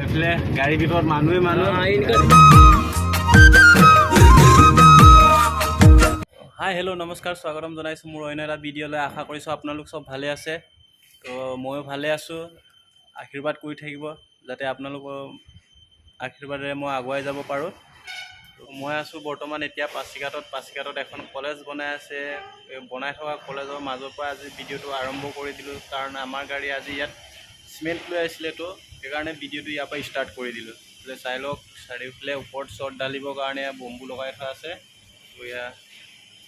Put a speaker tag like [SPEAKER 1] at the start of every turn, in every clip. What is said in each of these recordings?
[SPEAKER 1] এইফালে গাড়ী ভিতৰত মানুহে হাই হেল্ল' নমস্কাৰ স্বাগতম জনাইছোঁ মোৰ অন্য এটা ভিডিঅ'লৈ। আশা কৰিছোঁ আপোনালোক চব ভালে আছে। তো ময়ো ভালে আছোঁ। আশীৰ্বাদ কৰি থাকিব যাতে আপোনালোকৰ আশীৰ্বাদেৰে মই আগুৱাই যাব পাৰোঁ। মই আছোঁ বৰ্তমান এতিয়া পাছিঘাটত এখন কলেজ বনাই আছে। বনাই থকা কলেজৰ মাজৰ পৰা আজি ভিডিঅ'টো আৰম্ভ কৰি দিলোঁ, কাৰণ আমাৰ গাড়ী আজি ইয়াত চিমেণ্ট লৈ আহিছিলে, তো সেইকাৰণে ভিডিঅ'টো ইয়াৰ পৰা ষ্টাৰ্ট কৰি দিলোঁ। চাই লওক, চাৰিওফালে ওপৰত শ্বট ঢালিবৰ কাৰণে বম্বু লগাই থোৱা আছে। তো ইয়াৰ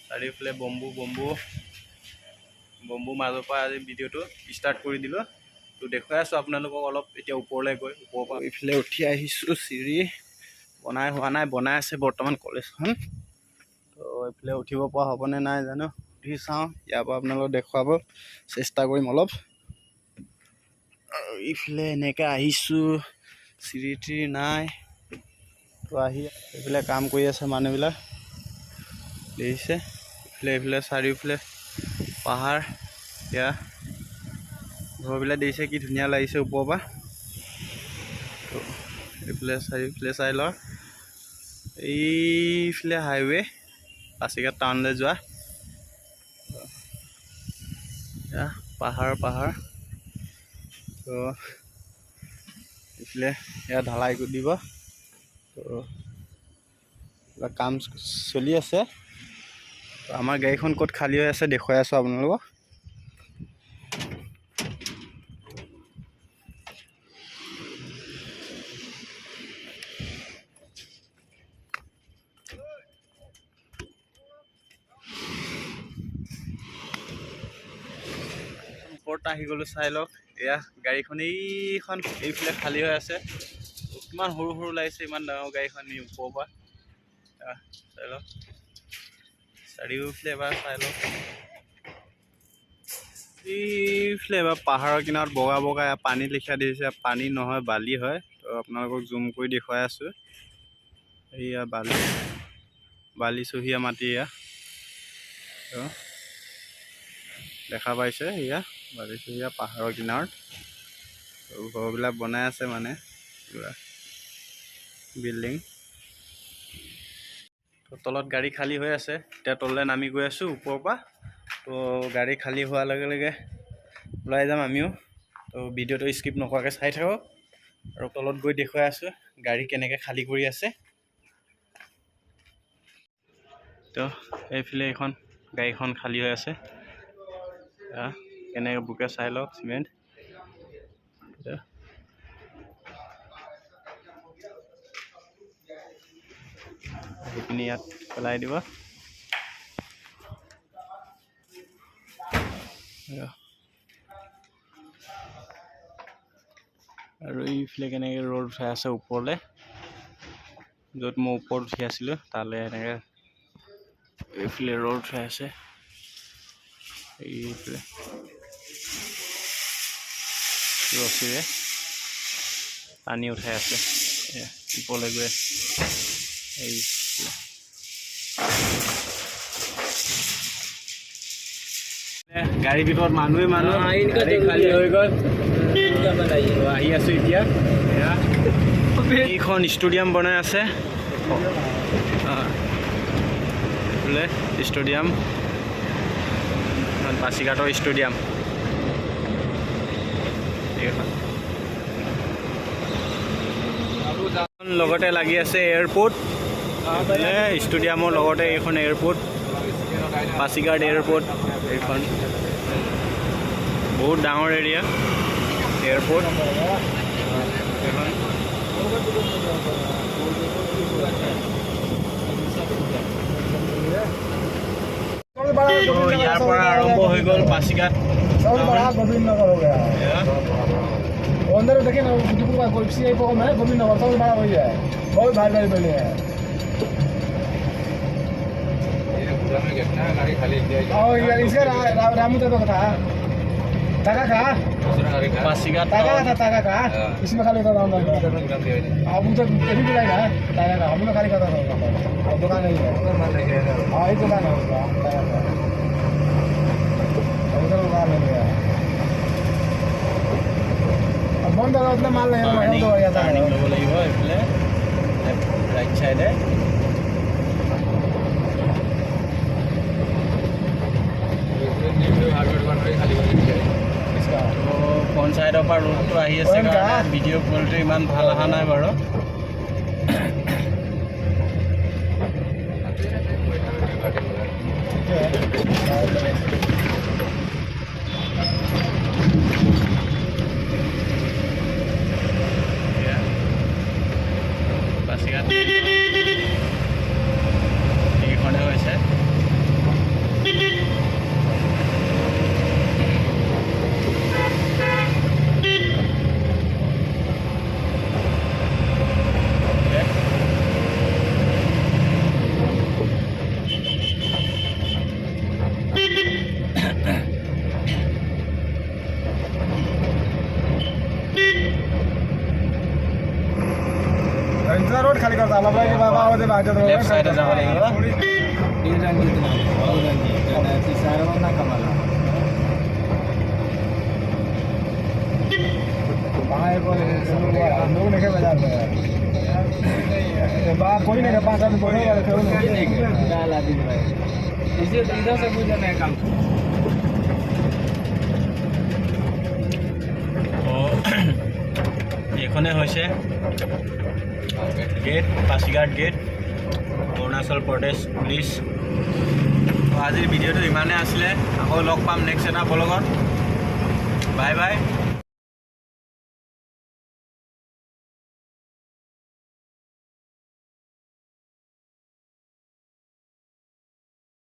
[SPEAKER 1] চাৰিওফালে বম্বু মাজৰ পৰা আজি ভিডিঅ'টো ষ্টাৰ্ট কৰি দিলোঁ। তো দেখুৱাই আছোঁ আপোনালোকক অলপ। এতিয়া ওপৰলৈ গৈ ওপৰৰ পৰা এইফালে উঠি আহিছোঁ। চিৰি বনাই হোৱা নাই, বনাই আছে বৰ্তমান কলেজখন। তো এইফালে উঠিব পৰা হ'বনে নাই জানো, উঠি চাওঁ। ইয়াৰ পৰা আপোনালোকক দেখুৱাব চেষ্টা কৰিম অলপ। এইফালে এনেকৈ আহিছোঁ, চিৰি নাই। তো আহি এইফালে কাম কৰি আছে মানুহবিলাক, দেখিছে। এইফালে চাৰিওফালে পাহাৰ, এতিয়া ঘৰবিলাক দেখিছে কি ধুনীয়া লাগিছে ওপৰৰ পৰা। তো এইফালে চাৰিওফালে চাই লওঁ, এইফালে হাইৱে পাছিঘাট টাউনলৈ যোৱা। পাহাৰ। তো এইফালে এয়া ঢালাই কৰি দিব। তো কাম চলি আছে। তো আমাৰ গাড়ীখন ক'ত খালী হৈ আছে দেখুৱাই আছোঁ আপোনালোকক। ওপৰত আহি গ'লোঁ, চাই লওক। এয়া গাড়ীখন এইফালে খালী হৈ আছে। কিমান সৰু লাগিছে, ইমান ডাঙৰ গাড়ীখন ওপৰৰ পৰা। চাই লওক, চাৰিওফালে এবাৰ চাই লওক। এইফালে এবাৰ পাহাৰৰ কিনাৰত বগা পানী লিখা দিছে। পানী নহয়, বালি হয়। তো আপোনালোকক জুম কৰি দেখুৱাই আছোঁ। এয়া বালি চহীয়া মাটি। এয়া দেখা পাইছে, এয়া বালি চহীয়া পাহাৰৰ কিনাৰত ঘৰবিলাক বনাই আছে, মানে বিল্ডিং। তো তলত গাড়ী খালী হৈ আছে। এতিয়া তললৈ নামি গৈ আছোঁ ওপৰৰ পৰা। তো গাড়ী খালী হোৱাৰ লগে লগে ওলাই যাম আমিও। তো ভিডিঅ'টো স্কিপ নকৰাকৈ চাই থাকক, আৰু তলত গৈ দেখুৱাই আছোঁ গাড়ী কেনেকৈ খালী কৰি আছে। তো এইফালে গাড়ীখন খালী হৈ আছে। কেনেকৈ বুকে চাই লওক, চিমেণ্ট। সেইখিনি ইয়াত পেলাই দিব। আৰু এইফালে কেনেকৈ ৰ'দ উঠাই আছে ওপৰলৈ, য'ত মই ওপৰত উঠি আছিলোঁ তালৈ এনেকৈ এইফালে ৰ'দ উঠাই আছে। এইফালে ৰছীৰে পানী উঠাই আছে, ওপৰলৈ গৈ গাড়ীৰ ভিতৰত মানুহে খালী হৈ গ'ল। আহি আছোঁ এতিয়া। এইখন ষ্টেডিয়াম বনাই আছে, ষ্টেডিয়াম পাছিঘাটৰ ষ্টেডিয়াম। লগতে লাগি আছে এয়াৰপোৰ্ট, ষ্টেডিয়ামৰ লগতে এইখন এয়াৰপোৰ্ট, পাছিঘাট এয়াৰপোৰ্ট। এইখন বহুত ডাঙৰ এৰিয়া, এয়াৰপোৰ্ট এইখন। ইয়াৰ পৰা আৰম্ভ হৈ গ'ল পাছিঘাট।
[SPEAKER 2] अंदर देखिए ना, कोई सीआई को मैं गोविंद नगर सब बड़ा हो गया है, बहुत भारी बने हैं। ये पूरा में कितना गाड़ी खाली दिया है। और यार इसका रामू तो था ताका का
[SPEAKER 1] पासीघाट
[SPEAKER 2] ताका का इसमें खाली था नाम अब तो कभी भी ना ताका का हम लोग खाली करता था। दुकान नहीं है, हां ये दुकान है उसका ताका का, उधर दुकान है। বন্ধ করতে মাল লাগে না বন্ধ হয়ে যাচ্ছে
[SPEAKER 1] টাৰ্ণিং ল'ব লাগিব এইফালে ৰাইট চাইডে ফ্ৰণ্ট চাইডৰ পৰা ৰোডটো আহি আছে কাৰণে ভিডিঅ' কোৱালিটি ইমান ভাল অহা নাই বাৰু পাছিঘাট এইখনে হৈছে
[SPEAKER 2] रोड खाली करता है बाबा बाबा होते बाजू तो
[SPEAKER 1] लेफ्ट साइड जावं লাগিব
[SPEAKER 2] तीन रंग कितना बहुत रंग है तीसरा ना कमाला बाहर को लोग नहीं बाजार में बा कोई नहीं पांच आदमी कोई नहीं खेल नहीं डाल आदि भाई इसे इधर से गुजरना है काम
[SPEAKER 1] এইখনে হৈছে gate Pasighat gate Arunachal Pradesh police আজিৰ ভিডিঅ'টো ইমানে আছিলে আকৌ লগ পাম নেক্সট এটা ব্লগত বাই বাই